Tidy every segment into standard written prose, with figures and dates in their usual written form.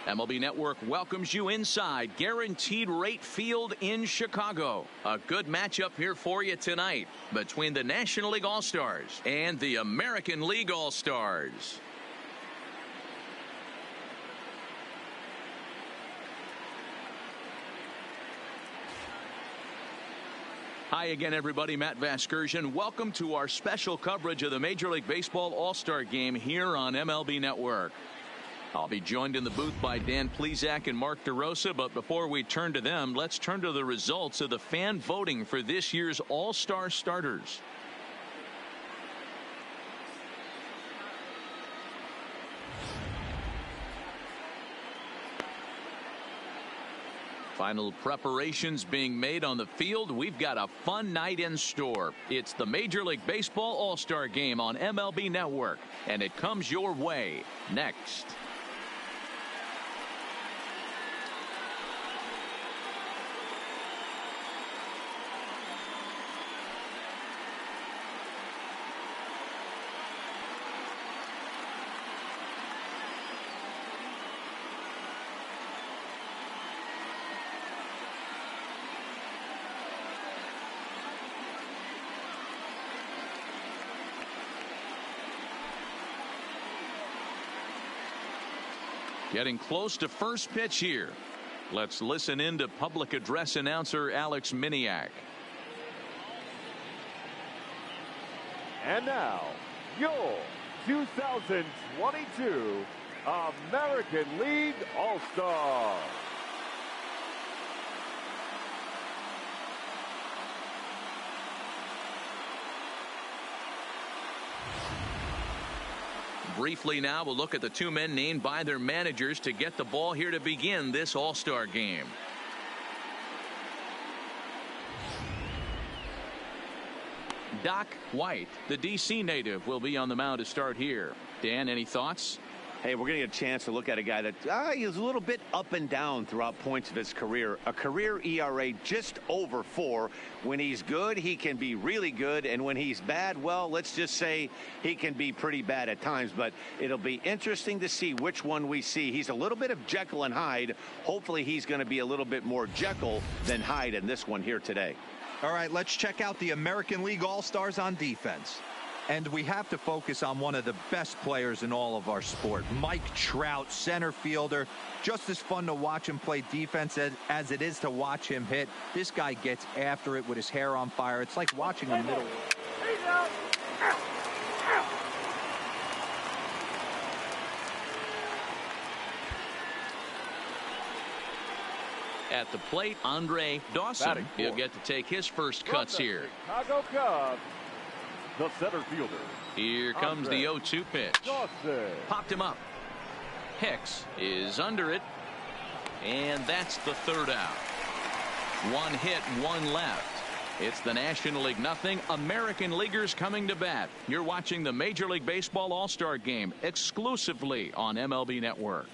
MLB Network welcomes you inside Guaranteed Rate Field in Chicago. A good matchup here for you tonight between the National League All-Stars and the American League All-Stars. Hi again, everybody. Matt Vasgersian. Welcome to our special coverage of the Major League Baseball All-Star Game here on MLB Network. I'll be joined in the booth by Dan Plesac and Mark DeRosa, but before we turn to them, let's turn to the results of the fan voting for this year's All-Star starters. Final preparations being made on the field. We've got a fun night in store. It's the Major League Baseball All-Star Game on MLB Network, and it comes your way next. Getting close to first pitch here. Let's listen in to public address announcer Alex Miniak. And now, your 2022 American League All-Star. Briefly now, we'll look at the two men named by their managers to get the ball here to begin this All-Star Game. Doc White, the D.C. native, will be on the mound to start here. Dan, any thoughts? Hey, we're going to get a chance to look at a guy that is a little bit up and down throughout points of his career. A career ERA just over 4. When he's good, he can be really good. And when he's bad, well, let's just say he can be pretty bad at times. But it'll be interesting to see which one we see. He's a little bit of Jekyll and Hyde. Hopefully he's going to be a little bit more Jekyll than Hyde in this one here today. All right, let's check out the American League All-Stars on defense. And we have to focus on one of the best players in all of our sport, Mike Trout, center fielder. Just as fun to watch him play defense as it is to watch him hit. This guy gets after it with his hair on fire. It's like watching a middle. At the plate, Andre Dawson. He'll get to take his first cuts here. Chicago Cubs, the center fielder. Here comes the 0-2 pitch. Dawson. Popped him up. Hicks is under it. And that's the third out. One hit, one left. It's the National League nothing. American Leaguers coming to bat. You're watching the Major League Baseball All-Star Game exclusively on MLB Network.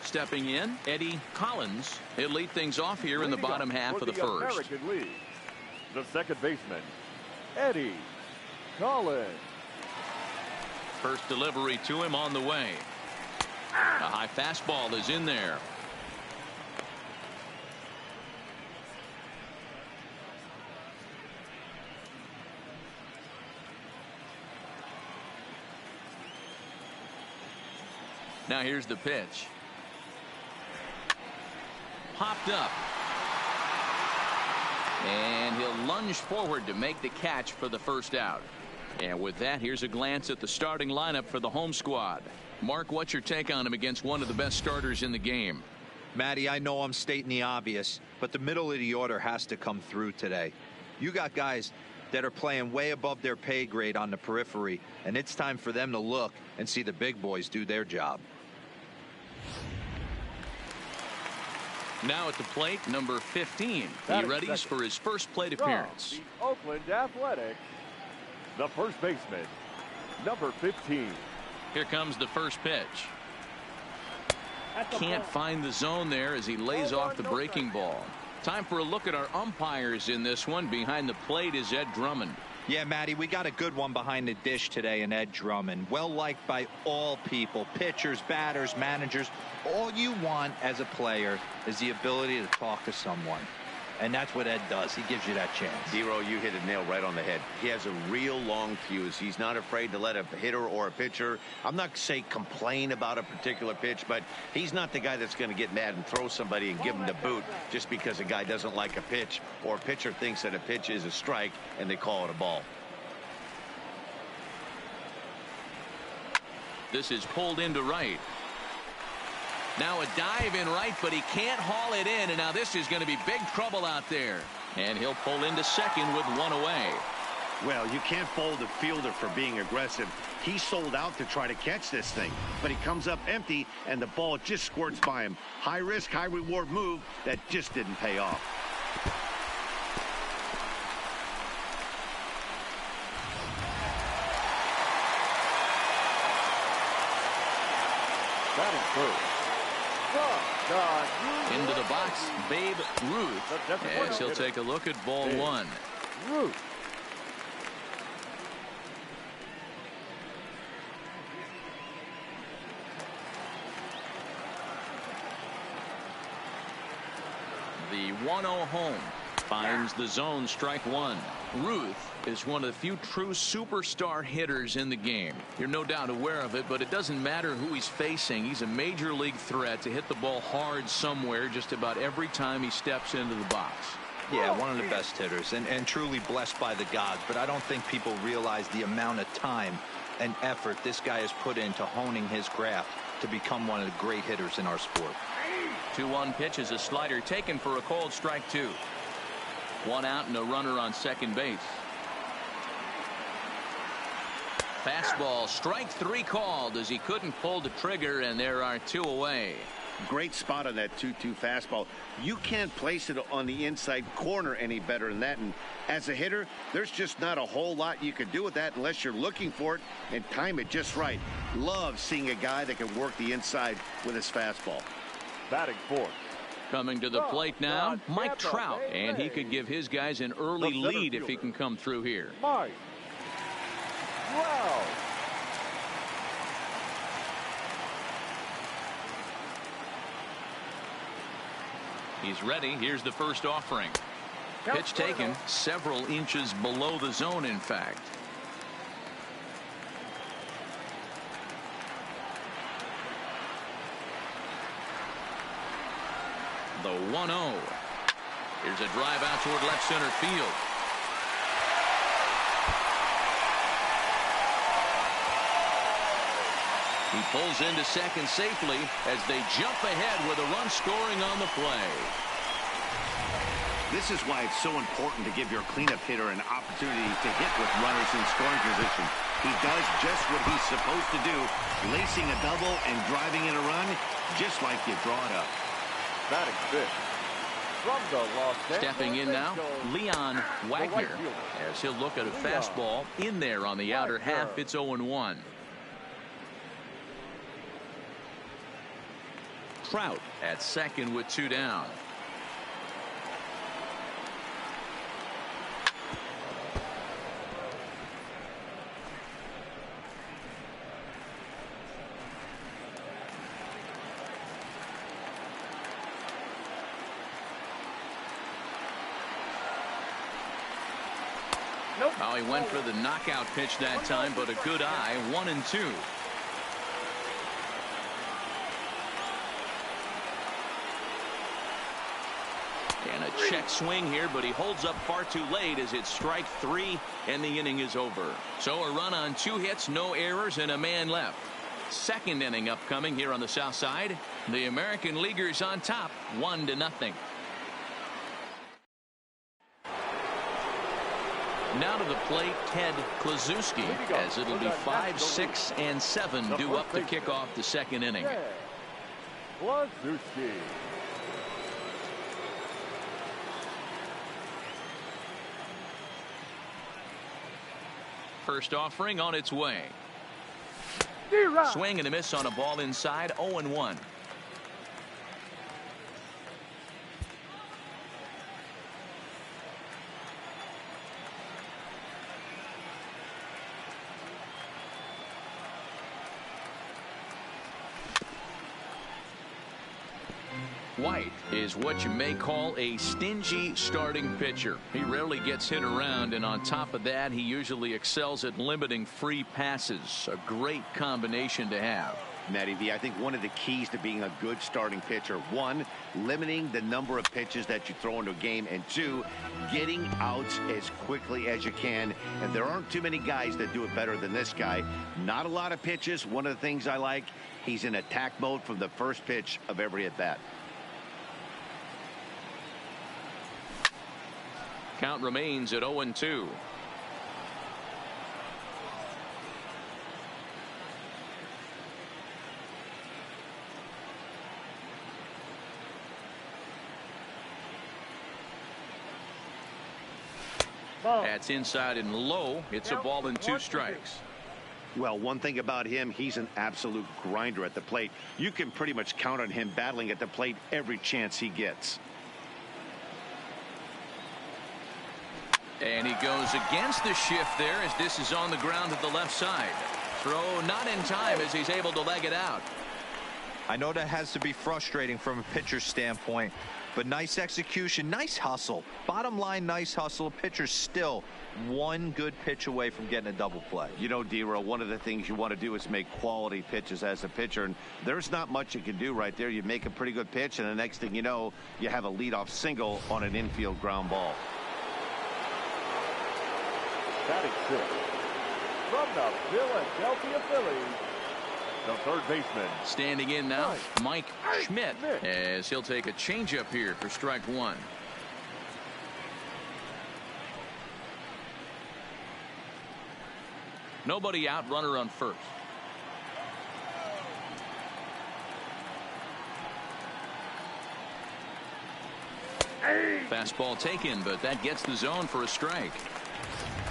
Stepping in, Eddie Collins. He'll lead things off here in the bottom half of the first. American League, the second baseman, Eddie Collins. First delivery to him on the way. A high fastball is in there. Now here's the pitch. Popped up. And he'll lunge forward to make the catch for the first out. And with that, here's a glance at the starting lineup for the home squad. Mark, what's your take on him against one of the best starters in the game? Matty, I know I'm stating the obvious, but the middle of the order has to come through today. You got guys that are playing way above their pay grade on the periphery, and it's time for them to look and see the big boys do their job. Now at the plate, number 15. He readies for his first plate appearance. The Oakland Athletics, the first baseman, number 15. Here comes the first pitch. Can't find the zone there as he lays off the breaking ball. Time for a look at our umpires in this one. Behind the plate is Ed Drummond. Yeah, Matty, we got a good one behind the dish today in Ed Drummond. Well-liked by all people, pitchers, batters, managers. All you want as a player is the ability to talk to someone. And that's what Ed does. He gives you that chance. Zero, you hit a nail right on the head. He has a real long fuse. He's not afraid to let a hitter or a pitcher, I'm not say complain about a particular pitch, but he's not the guy that's going to get mad and throw somebody and give him the boot just because a guy doesn't like a pitch or a pitcher thinks that a pitch is a strike and they call it a ball. This is pulled into right. Now a dive in right, but he can't haul it in, and now this is going to be big trouble out there. And he'll pull into second with one away. Well, you can't fault the fielder for being aggressive. He sold out to try to catch this thing, but he comes up empty, and the ball just squirts by him. High risk, high reward move that just didn't pay off. Batting first. Into the box, Babe Ruth, as he'll take a look at ball one. Ruth. The 1-0 home finds the zone, strike one. Ruth is one of the few true superstar hitters in the game. You're no doubt aware of it, but it doesn't matter who he's facing. He's a major league threat to hit the ball hard somewhere just about every time he steps into the box. Yeah, one of the best hitters and truly blessed by the gods, but I don't think people realize the amount of time and effort this guy has put into honing his craft to become one of the great hitters in our sport. 2-1 pitch is a slider taken for a called strike two. One out and a runner on second base. Fastball, strike three called as he couldn't pull the trigger, and there are two away. Great spot on that 2-2 fastball. You can't place it on the inside corner any better than that. And as a hitter, there's just not a whole lot you can do with that unless you're looking for it and time it just right. Love seeing a guy that can work the inside with his fastball. Batting fourth. Coming to the plate now, Mike Trout, and he could give his guys an early lead if he can come through here. Mike Trout. He's ready. Here's the first offering. Pitch taken several inches below the zone, in fact. The 1-0. Here's a drive out toward left center field. He pulls into second safely as they jump ahead with a run scoring on the play. This is why it's so important to give your cleanup hitter an opportunity to hit with runners in scoring position. He does just what he's supposed to do, lacing a double and driving in a run, just like you draw it up. Batting fifth. From the Los Angeles Stepping in now, Angels, Leon Wagner, right fielder, as he'll look at a fastball in there on the outer half. It's 0-1. Trout at second with two down. Oh, he went for the knockout pitch that time, but a good eye. 1-2. And a check swing here, but he holds up far too late as it's strike three, and the inning is over. So a run on 2 hits, no errors, and a man left. Second inning upcoming here on the south side. The American Leaguers on top, 1-0. Now to the plate, Ted Kluszewski, as it'll be 5, 6, and 7 due up to kick off the second inning. Kluszewski. First offering on its way. Swing and a miss on a ball inside. 0-1. White is what you may call a stingy starting pitcher. He rarely gets hit around, and on top of that, he usually excels at limiting free passes. A great combination to have. Matty V, I think one of the keys to being a good starting pitcher, one, limiting the number of pitches that you throw into a game, and two, getting outs as quickly as you can. And there aren't too many guys that do it better than this guy. Not a lot of pitches. One of the things I like, he's in attack mode from the first pitch of every at bat. Count remains at 0-2. That's inside and low. It's a ball and 2 strikes. Well, one thing about him, he's an absolute grinder at the plate. You can pretty much count on him battling at the plate every chance he gets. And he goes against the shift there as this is on the ground to the left side. Throw not in time as he's able to leg it out. I know that has to be frustrating from a pitcher's standpoint, but nice execution, nice hustle. Bottom line, nice hustle. Pitcher's still one good pitch away from getting a double play. You know, D-Row, one of the things you want to do is make quality pitches as a pitcher, and there's not much you can do right there. You make a pretty good pitch, and the next thing you know, you have a leadoff single on an infield ground ball. Batting six from the Philadelphia Phillies, the third baseman. Standing in now, Mike Schmidt, as he'll take a changeup here for strike 1. Nobody out, runner on first. Fastball taken, but that gets the zone for a strike.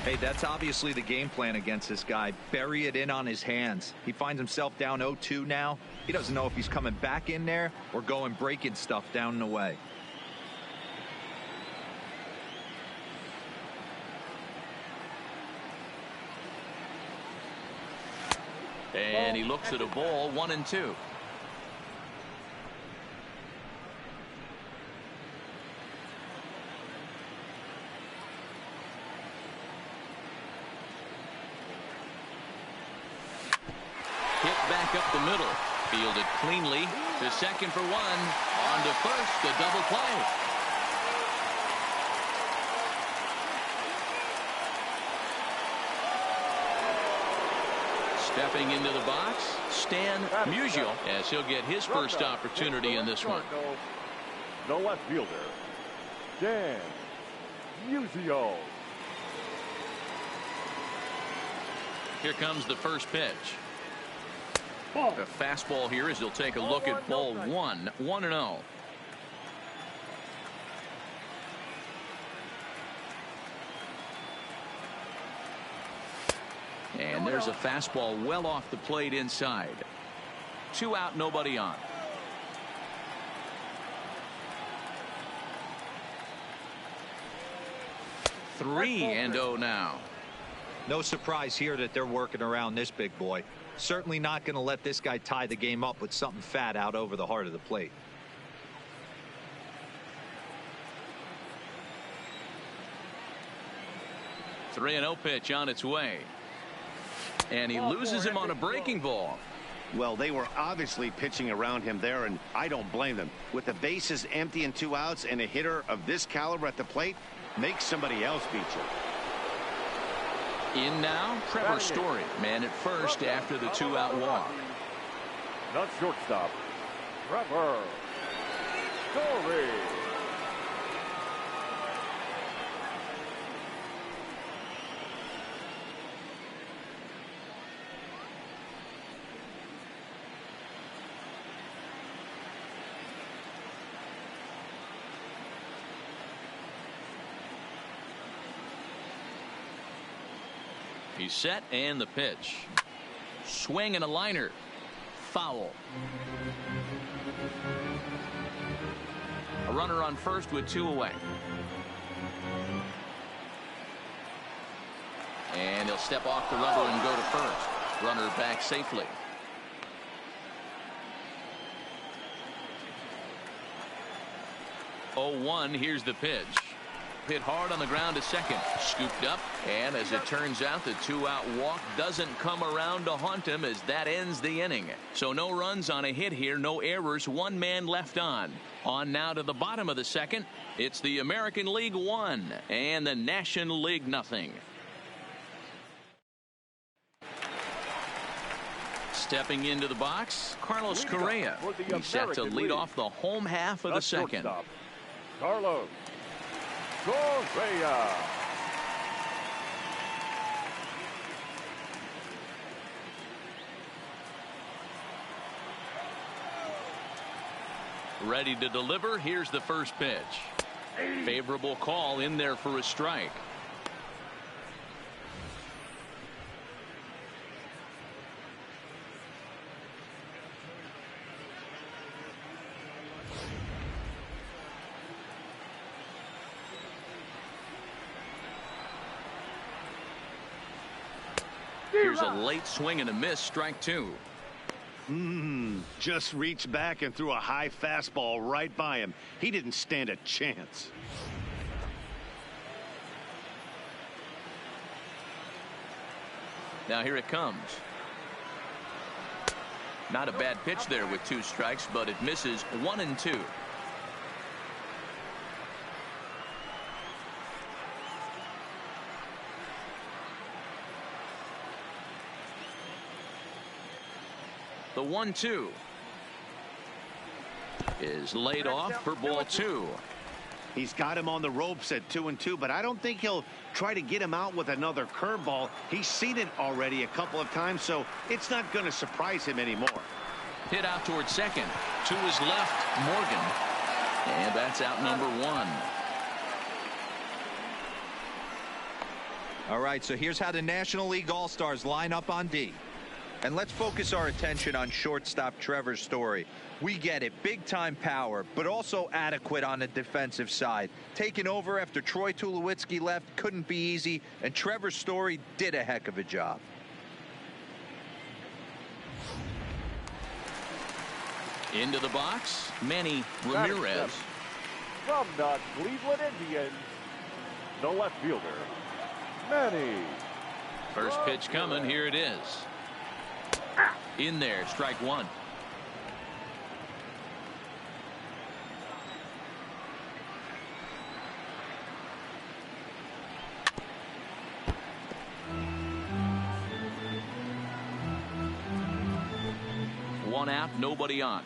Hey, that's obviously the game plan against this guy. Bury it in on his hands. He finds himself down 0-2 now. He doesn't know if he's coming back in there or going breaking stuff down and away. And he looks at a ball, 1-2. Hit back up the middle. Fielded cleanly to second for 1. On to first, a double play. Stepping into the box, Stan Musial, as he'll get his first opportunity in this one. The left fielder, Dan Musial. Here comes the first pitch. A fastball here as he'll take a look at ball 1, 1-0. And there's a fastball well off the plate inside. 2 out, nobody on. 3-0 now. No surprise here that they're working around this big boy. Certainly not going to let this guy tie the game up with something fat out over the heart of the plate. The 3-0 pitch on its way. And he loses him on a breaking ball. Well, they were obviously pitching around him there, and I don't blame them. With the bases empty and 2 outs and a hitter of this caliber at the plate, make somebody else beat you. In now, Trevor Story, man at first after the 2-out walk. Not shortstop, Trevor Story. He's set, and the pitch. Swing and a liner. Foul. A runner on first with 2 away. And he'll step off the rubber and go to first. Runner back safely. 0-1. Here's the pitch. Hit hard on the ground to second. Scooped up. And as it turns out, the 2-out walk doesn't come around to haunt him as that ends the inning. So no runs on a hit here. No errors. One man left on. On now to the bottom of the second. It's the American League 1 and the National League nothing. Stepping into the box, Carlos Correa. He's set to lead off the home half of the second. Carlos Correa. Ready to deliver. Here's the first pitch. Favorable call in there for a strike. Here's a late swing and a miss. Strike 2. Just reached back and threw a high fastball right by him. He didn't stand a chance. Now here it comes. Not a bad pitch there with 2 strikes, but it misses 1-2. The 1-2 is laid off for ball 2. He's got him on the ropes at 2-2, but I don't think he'll try to get him out with another curveball. He's seen it already a couple of times, so it's not going to surprise him anymore. Hit out towards second. To his left, Morgan. And that's out number 1. All right, so here's how the National League All-Stars line up on D. And let's focus our attention on shortstop Trevor Story. We get it, big-time power, but also adequate on the defensive side. Taking over after Troy Tulowitzki left couldn't be easy, and Trevor Story did a heck of a job. Into the box, Manny Ramirez. From the Cleveland Indians, the left fielder, Manny. First pitch coming. Here it is. In there, strike 1. One out, nobody on.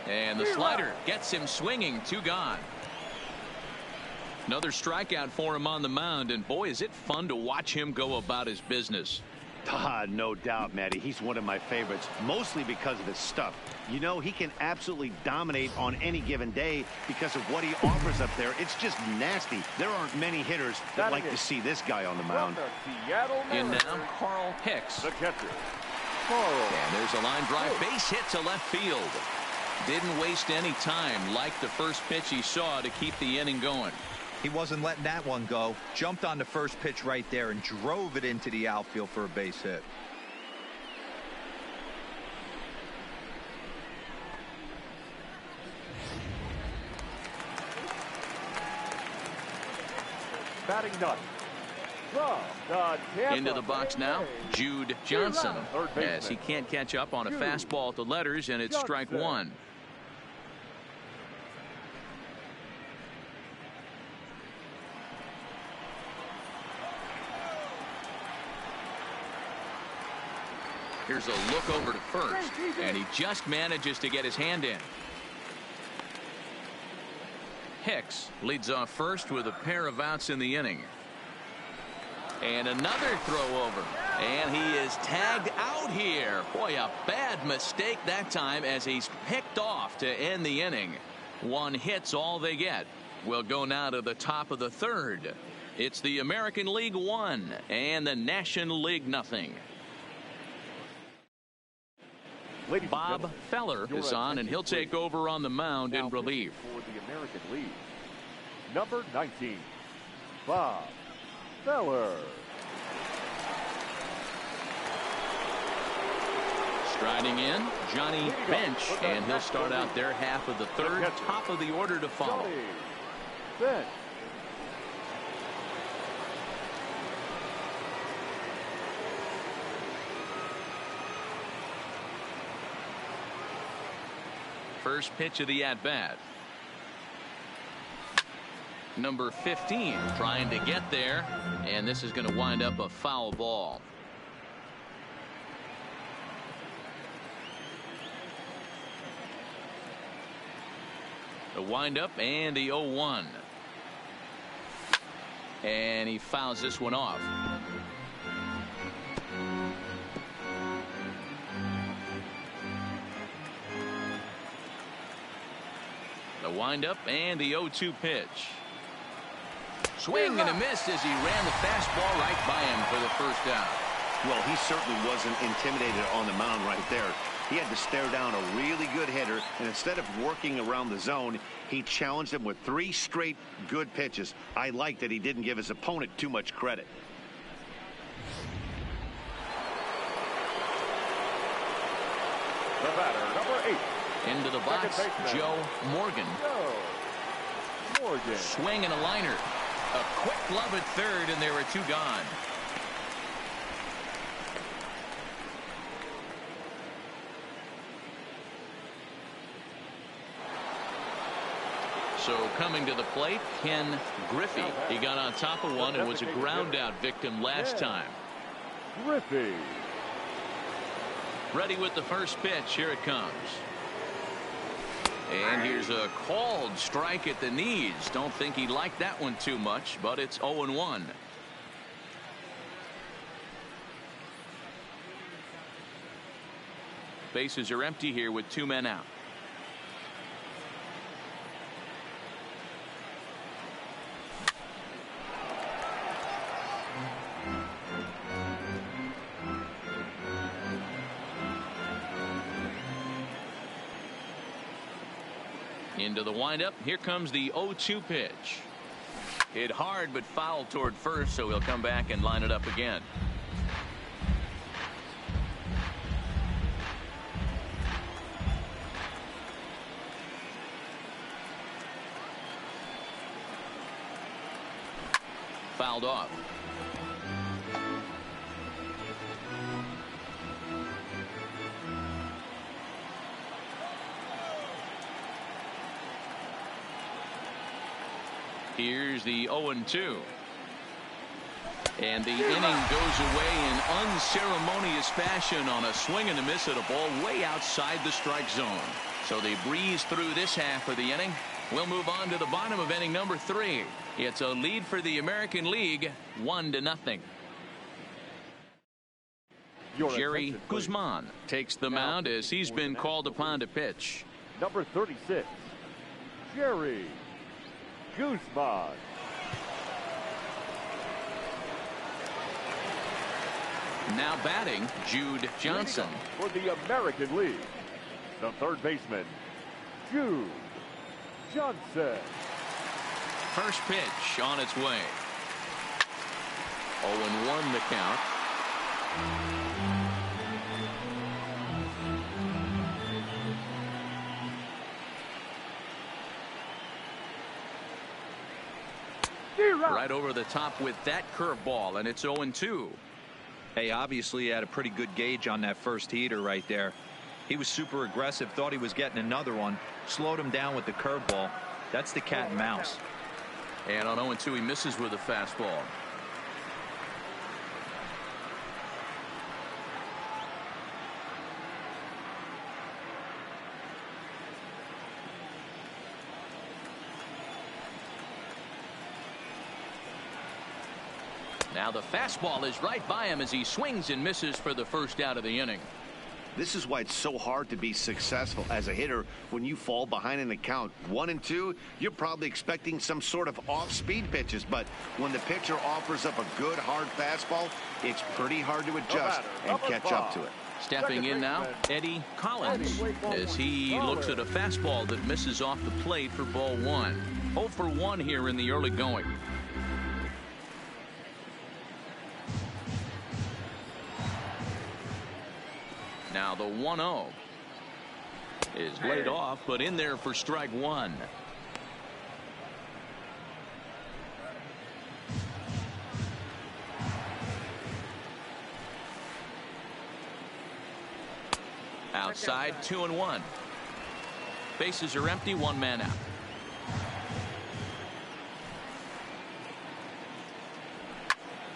And the slider gets him swinging. 2 gone. Another strikeout for him on the mound, and boy, is it fun to watch him go about his business. No doubt, Matty. He's one of my favorites, mostly because of his stuff. You know, he can absolutely dominate on any given day because of what he offers up there. It's just nasty. There aren't many hitters that like to see this guy on the mound. In now, Carl Hicks. The catcher, And there's a line drive base hit to left field. Didn't waste any time, like the first pitch he saw, to keep the inning going. He wasn't letting that one go. Jumped on the first pitch right there and drove it into the outfield for a base hit. batting ninth. Into the box now, Jude Johnson, as he can't catch up on a fastball at the letters, and it's strike 1. Here's a look over to first, and he just manages to get his hand in. Hicks leads off first with a pair of outs in the inning. And another throw over, and he is tagged out here. Boy, a bad mistake that time as he's picked off to end the inning. 1 hit's all they get. We'll go now to the top of the third. It's the American League 1 and the National League nothing. Bob Feller is on, and he'll take over on the mound in relief. For the American League, number 19, Bob Feller. Striding in, Johnny Bench, and he'll start out their half of the third. Top of the order to follow. Bench. First pitch of the at-bat. Number 15 trying to get there, and this is going to wind up a foul ball. The windup and the 0-1. And he fouls this one off. The windup and the 0-2 pitch. Swing and a miss as he ran the fastball right by him for the first out. Well, he certainly wasn't intimidated on the mound right there. He had to stare down a really good hitter, and instead of working around the zone, he challenged him with 3 straight good pitches. I like that he didn't give his opponent too much credit. The batter, number 8. Into the box, Joe Morgan. Swing and a liner. A quick glove at third, and there are 2 gone. So coming to the plate, Ken Griffey. He got on top of one and was a ground out victim last time. Griffey. Ready with the first pitch. Here it comes. And here's a called strike at the knees. Don't think he liked that one too much, but it's 0-1. Bases are empty here with 2 men out. Into the windup. Here comes the 0-2 pitch. Hit hard but foul toward first, so he'll come back and line it up again. Fouled off. Here's the 0-2. And the inning goes away in unceremonious fashion on a swing and a miss at a ball way outside the strike zone. So they breeze through this half of the inning. We'll move on to the bottom of inning number 3. It's a lead for the American League, 1-0. Jerry Guzman takes the mound as he's been called upon to pitch. Number 36, Jerry Guzman. Now batting, Jude Johnson. For the American League, the third baseman, Jude Johnson. First pitch on its way. 0-1 the count. Right over the top with that curveball, and it's 0-2. Hey, obviously he had a pretty good gauge on that first heater right there. He was super aggressive, thought he was getting another one, slowed him down with the curveball. That's the cat and mouse. And on 0-2 he misses with a fastball. Now the fastball is right by him as he swings and misses for the first out of the inning. This is why it's so hard to be successful as a hitter when you fall behind in the count 1-2. You're probably expecting some sort of off-speed pitches, but when the pitcher offers up a good hard fastball, it's pretty hard to adjust and catch up to it. Stepping in now, Eddie Collins, as he looks at a fastball that misses off the plate for ball 1. 0 for 1 here in the early going. Now the 1-0 is laid off, but in there for strike one. Outside, 2-1. Bases are empty, one man out.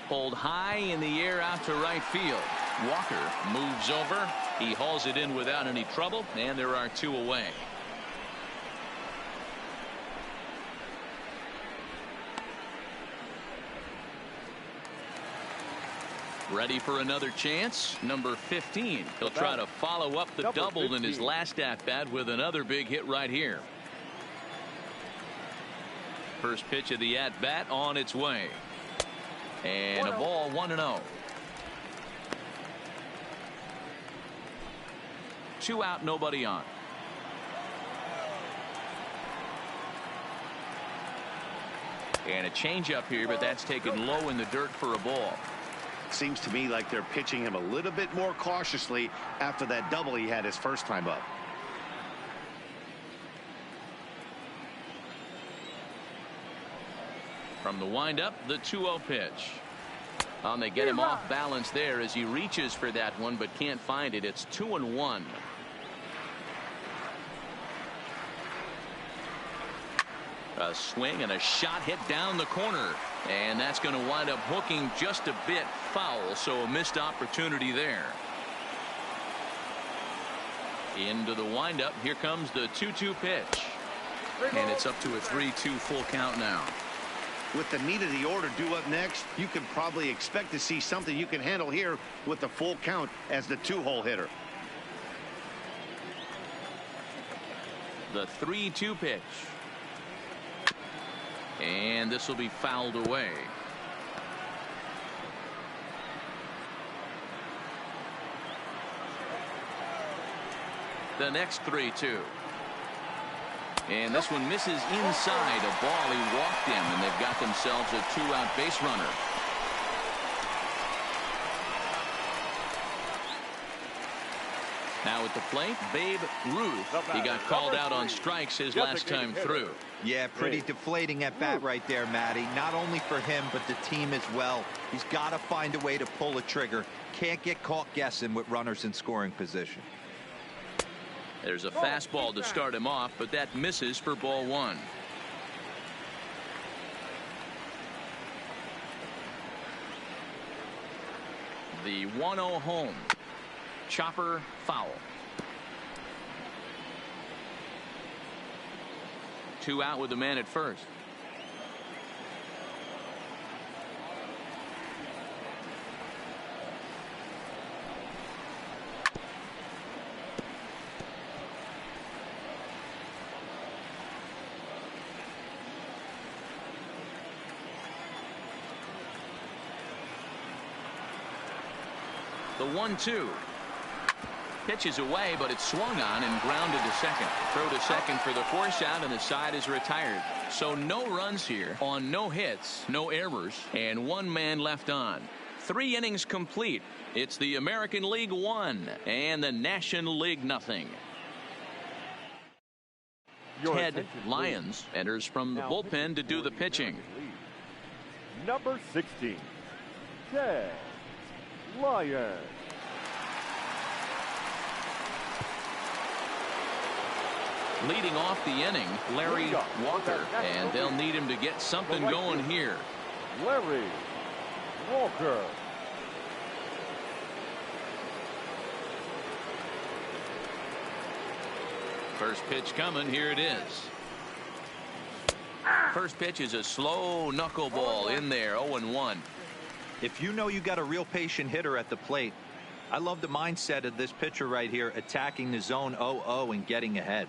Pulled high in the air out to right field. Walker moves over. He hauls it in without any trouble, and there are two away. Ready for another chance. Number 15. He'll try to follow up the double in his last at-bat with another big hit right here. First pitch of the at-bat on its way. And a ball, 1-0. 2 out, nobody on. And a changeup here, but that's taken low in the dirt for a ball. Seems to me like they're pitching him a little bit more cautiously after that double he had his first time up. From the windup, the 2-0 pitch. And they get him off balance there as he reaches for that one but can't find it. It's 2-1. A swing and a shot hit down the corner, and that's going to wind up hooking just a bit foul, so a missed opportunity there. Into the windup. Here comes the 2-2 pitch, and it's up to a 3-2 full count now. With the meat of the order due up next, you can probably expect to see something you can handle here with the full count as the 2-hole hitter. The 3-2 pitch. And this will be fouled away. The next 3-2. And this one misses inside a ball he walked in, and they've got themselves a 2-out base runner. Now at the plate, Babe Ruth. He got called out on strikes his last time through. Yeah, pretty deflating at bat right there, Matty. Not only for him, but the team as well. He's got to find a way to pull a trigger. Can't get caught guessing with runners in scoring position. There's a fastball to start him off, but that misses for ball one. The 1-0 home. Chopper foul. 2 out with the man at first. The 1-2. Pitch is away, but it's swung on and grounded to second. Throw to second for the force out, and the side is retired. So no runs here on no hits, no errors, and 1 man left on. 3 innings complete. It's the American League 1 and the National League 0. Ted Lyons enters from the bullpen to do the pitching. Number 16, Ted Lyons. Leading off the inning, Larry Walker, and they'll need him to get something going here. Larry Walker. First pitch coming. Here it is. First pitch is a slow knuckleball in there. 0-1. If you know you got a real patient hitter at the plate, I love the mindset of this pitcher right here, attacking the zone 0-0 and getting ahead.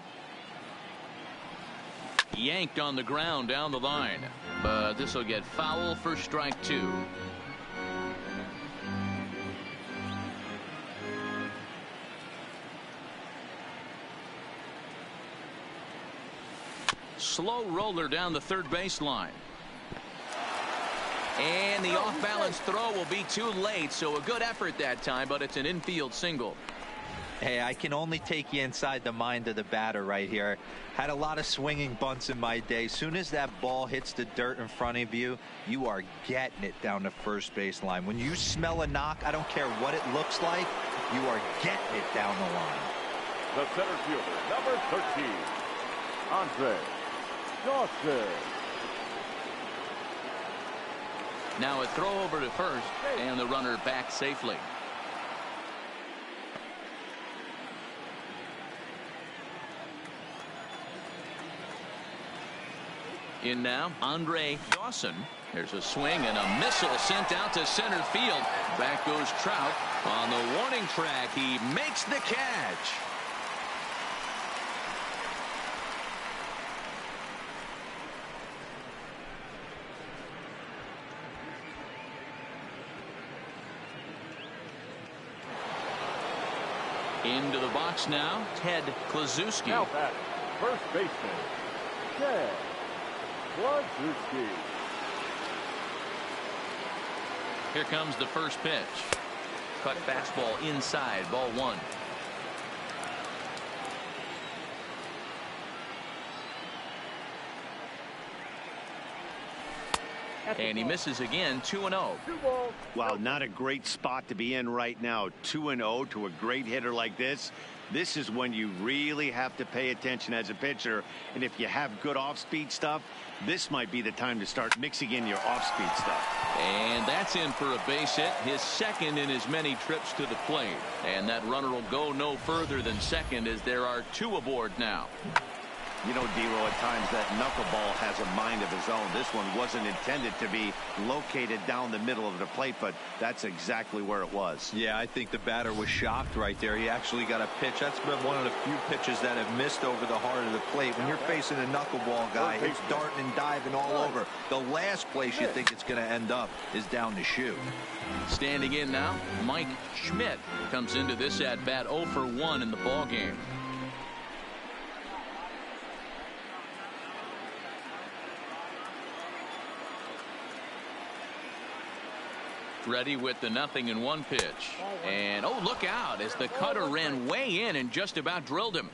Yanked on the ground down the line, but this will get foul for strike 2. Slow roller down the third baseline. And the off-balance throw will be too late, so a good effort that time, but it's an infield single. Hey, I can only take you inside the mind of the batter right here. Had a lot of swinging bunts in my day. Soon as that ball hits the dirt in front of you, you are getting it down the first base line. When you smell a knock, I don't care what it looks like, you are getting it down the line. The center fielder, number 13, Andre Dawson. Now a throw over to first, and the runner back safely. In now, Andre Dawson. There's a swing and a missile sent out to center field. Back goes Trout on the warning track. He makes the catch. Into the box now, Ted Kluszewski. Now batting, first baseman, Ted Kluszewski. Here comes the first pitch. Cut fastball inside, ball one. And he misses again, 2-0. Wow, not a great spot to be in right now. 2-0 to a great hitter like this. This is when you really have to pay attention as a pitcher. And if you have good off-speed stuff, this might be the time to start mixing in your off-speed stuff. And that's in for a base hit, his second in as many trips to the plate. And that runner will go no further than second as there are two aboard now. You know, Dero, at times that knuckleball has a mind of his own. This one wasn't intended to be located down the middle of the plate, but that's exactly where it was. Yeah, I think the batter was shocked right there. He actually got a pitch. That's been one of the few pitches that have missed over the heart of the plate. When you're facing a knuckleball guy, it's darting and diving all over. The last place you think it's going to end up is down the chute. Standing in now, Mike Schmidt comes into this at bat 0 for 1 in the ball game. Ready with the 0-1 pitch. And oh, look out as the cutter ran way in and just about drilled him.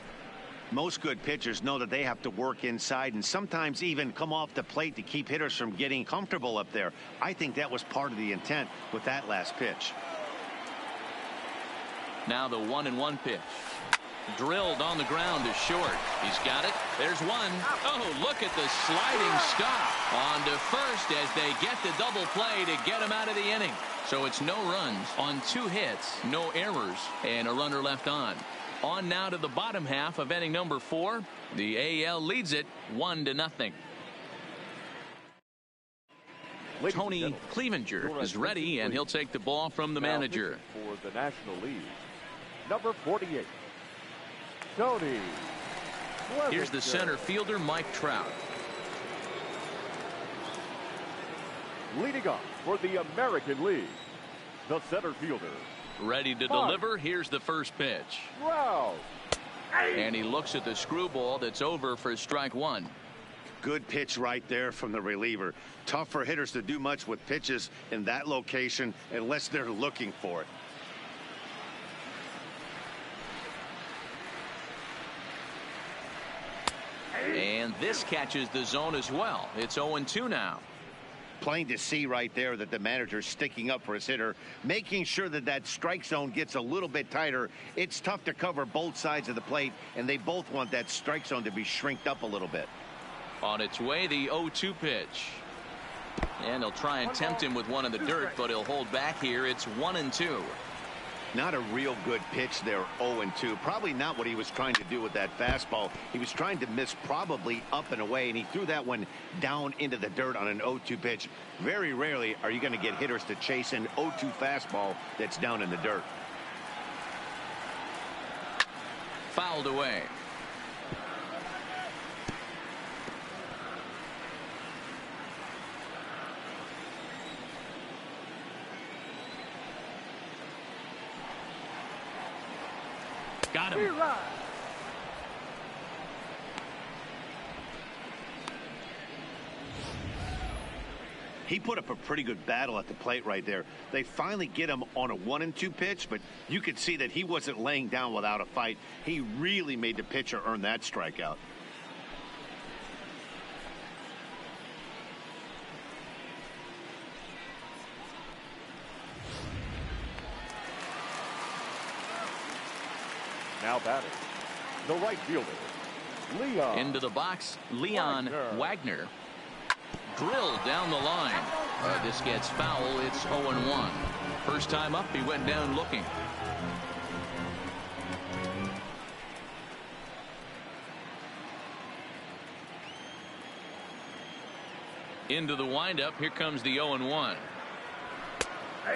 Most good pitchers know that they have to work inside and sometimes even come off the plate to keep hitters from getting comfortable up there. I think that was part of the intent with that last pitch. Now the 1-1 pitch. Drilled on the ground to short. He's got it. There's one. Oh, look at the sliding stop on to first as they get the double play to get him out of the inning. So it's no runs on 2 hits, no errors, and a runner left on. On now to the bottom half of inning number 4. The AL leads it 1-0. Tony Clevenger is ready, and he'll take the ball from the manager. For the National League, number 48. Tony. Here's the center fielder, Mike Trout. Leading off for the American League, the center fielder. Ready to deliver. Here's the first pitch. Trout. And he looks at the screwball that's over for strike 1. Good pitch right there from the reliever. Tough for hitters to do much with pitches in that location unless they're looking for it. And this catches the zone as well. It's 0-2 now. Plain to see right there that the manager's sticking up for his hitter, making sure that that strike zone gets a little bit tighter. It's tough to cover both sides of the plate, and they both want that strike zone to be shrinked up a little bit. On its way, the 0-2 pitch. And he'll try and tempt him with one in the dirt, but he'll hold back here. It's 1-2. Not a real good pitch there, 0-2. Probably not what he was trying to do with that fastball. He was trying to miss probably up and away, and he threw that one down into the dirt on an 0-2 pitch. Very rarely are you going to get hitters to chase an 0-2 fastball that's down in the dirt. Fouled away. Got him. He put up a pretty good battle at the plate right there. They finally get him on a 1-2 pitch, but you could see that he wasn't laying down without a fight. He really made the pitcher earn that strikeout. Now batting, the right fielder, Leon. Into the box, Leon Wagner. Drilled down the line. This gets foul. It's 0-1. First time up, he went down looking. Into the windup. Here comes the 0-1.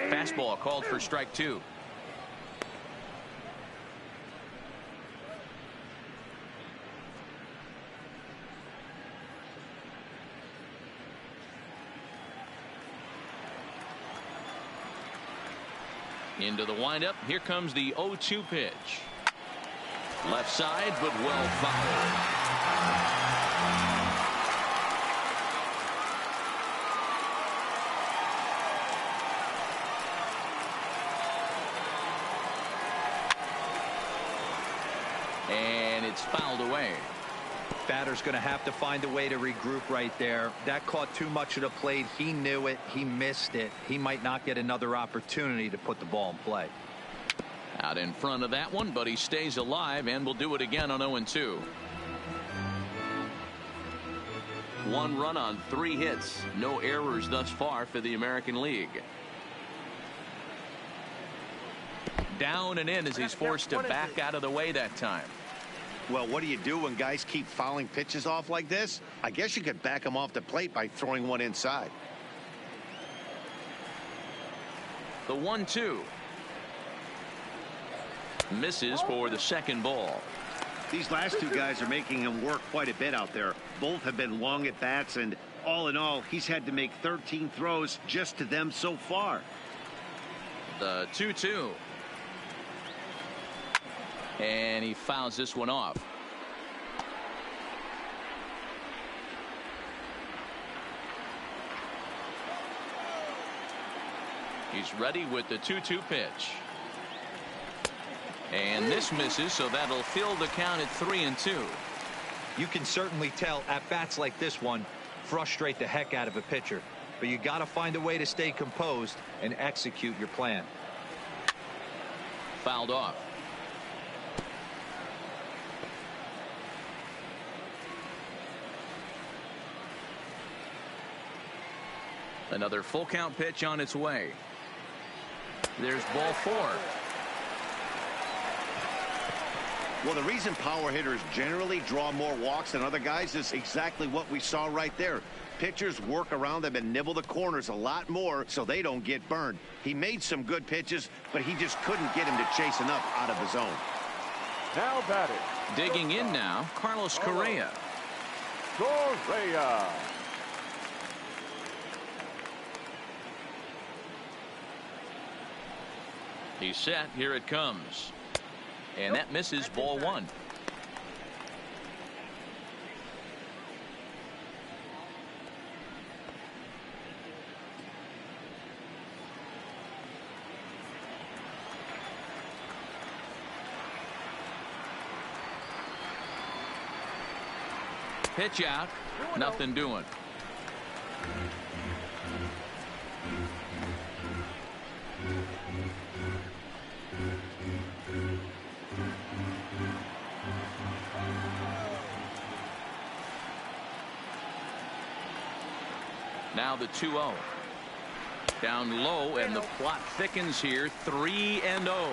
Fastball called for strike 2. Into the windup. Here comes the 0-2 pitch. Left side, but well fouled. And it's fouled away. Batter's going to have to find a way to regroup right there. That caught too much of the plate. He knew it. He missed it. He might not get another opportunity to put the ball in play. Out in front of that one, but he stays alive and will do it again on 0-2. 1 run on 3 hits. No errors thus far for the American League. Down and in as he's forced to back out of the way that time. Well, what do you do when guys keep fouling pitches off like this? I guess you could back them off the plate by throwing one inside. The 1-2. Misses for the second ball. These last two guys are making him work quite a bit out there. Both have been long at bats, and all in all, he's had to make 13 throws just to them so far. The 2-2. And he fouls this one off. He's ready with the 2-2 pitch. And this misses, so that'll fill the count at 3-2. You can certainly tell at bats like this one frustrate the heck out of a pitcher. But you got to find a way to stay composed and execute your plan. Fouled off. Another full count pitch on its way. There's ball 4. Well, the reason power hitters generally draw more walks than other guys is exactly what we saw right there. Pitchers work around them and nibble the corners a lot more so they don't get burned. He made some good pitches, but he just couldn't get him to chase enough out of the zone. Now batting. Digging in now, Carlos Correa. Correa. He's set. Here it comes. And that misses, ball 1. Pitch out. Nothing doing. Now the 2-0. Down low, and the plot thickens here. 3-0.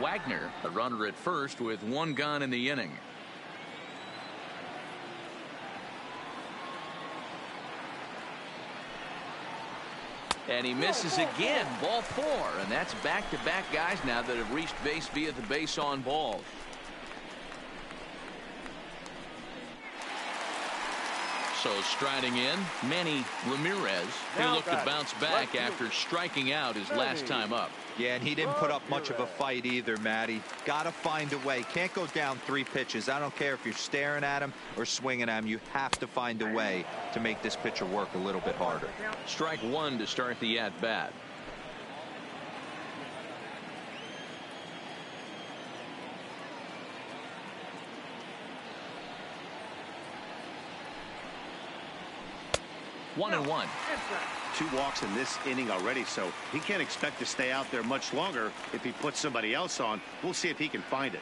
Wagner, a runner at first with 1 gone in the inning. And he misses again. Ball 4. And that's back-to-back guys now that have reached base via the base on balls. So striding in, Manny Ramirez. He looked to bounce back after striking out his last time up. Yeah, and he didn't put up much of a fight either, Matty. Got to find a way. Can't go down 3 pitches. I don't care if you're staring at him or swinging at him. You have to find a way to make this pitcher work a little bit harder. Strike one to start the at-bat. One and one. 2 walks in this inning already, so he can't expect to stay out there much longer if he puts somebody else on. We'll see if he can find it.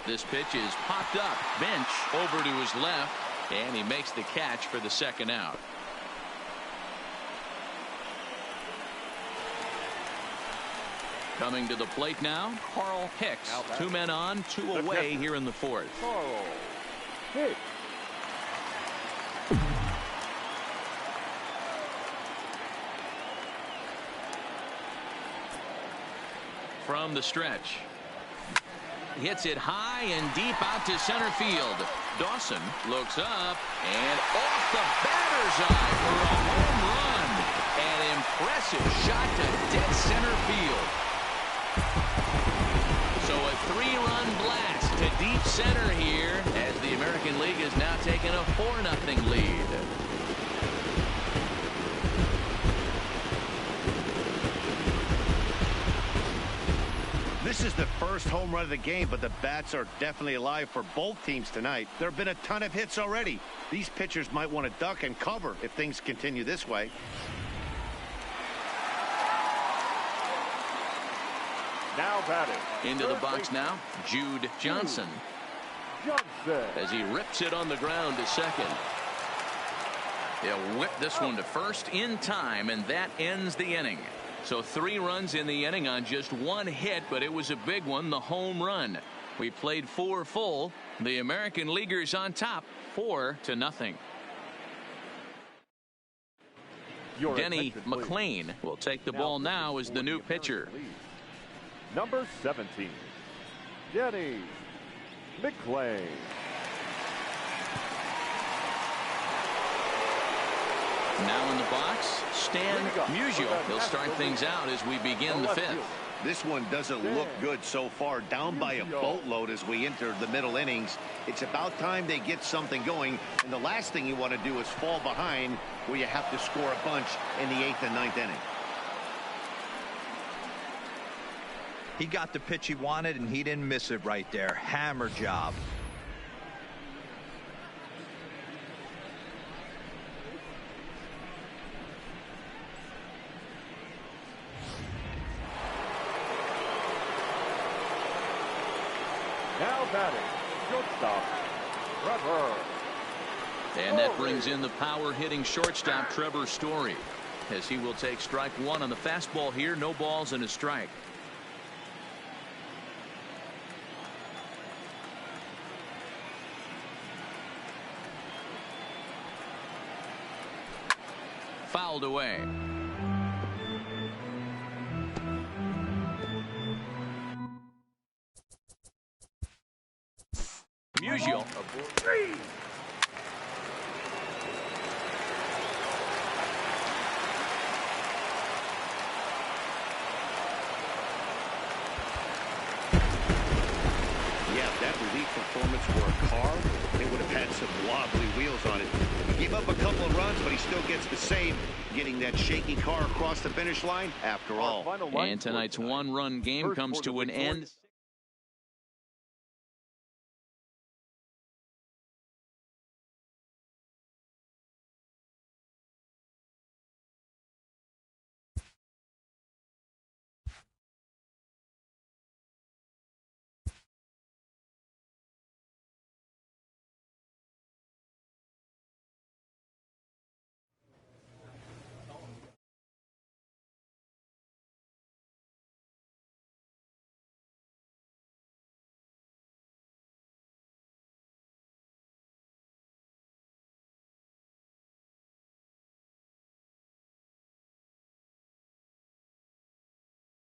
This pitch is popped up. Bench over to his left, and he makes the catch for the second out. Coming to the plate now, Carl Hicks. 2 men on, 2 away here in the 4th. Carl Hicks. From the stretch. Hits it high and deep out to center field. Dawson looks up and off the batter's eye for a home run. An impressive shot to dead center field. So a 3-run blast to deep center here as the American League is now taking a 4-0 lead. This is the first home run of the game, but the bats are definitely alive for both teams tonight. There have been a ton of hits already. These pitchers might want to duck and cover if things continue this way. Now batting. Into the box now, Jude Johnson. As he rips it on the ground to second. He'll whip this one to first in time, and that ends the inning. So 3 runs in the inning on just 1 hit, but it was a big one, the home run. We played 4 full. The American Leaguers on top, 4-0. Denny McLain will take the ball now as the new pitcher. Number 17, Denny McLain. Now in the box, Stan Musial. He'll start things out as we begin the 5th. This one doesn't look good so far. Down by a boatload as we enter the middle innings. It's about time they get something going. And the last thing you want to do is fall behind where you have to score a bunch in the 8th and 9th inning. He got the pitch he wanted, and he didn't miss it right there. Hammer job. Now batting, shortstop, Trevor. And that brings in the power-hitting shortstop, Trevor Story, as he will take strike 1 on the fastball here. No balls and a strike. Fouled away. Musial. That relief performance for a car, it would have had some wobbly wheels on it. He gave up a couple of runs, but he still gets the save, getting that shaky car across the finish line after all. And tonight's 1-run game comes to an end.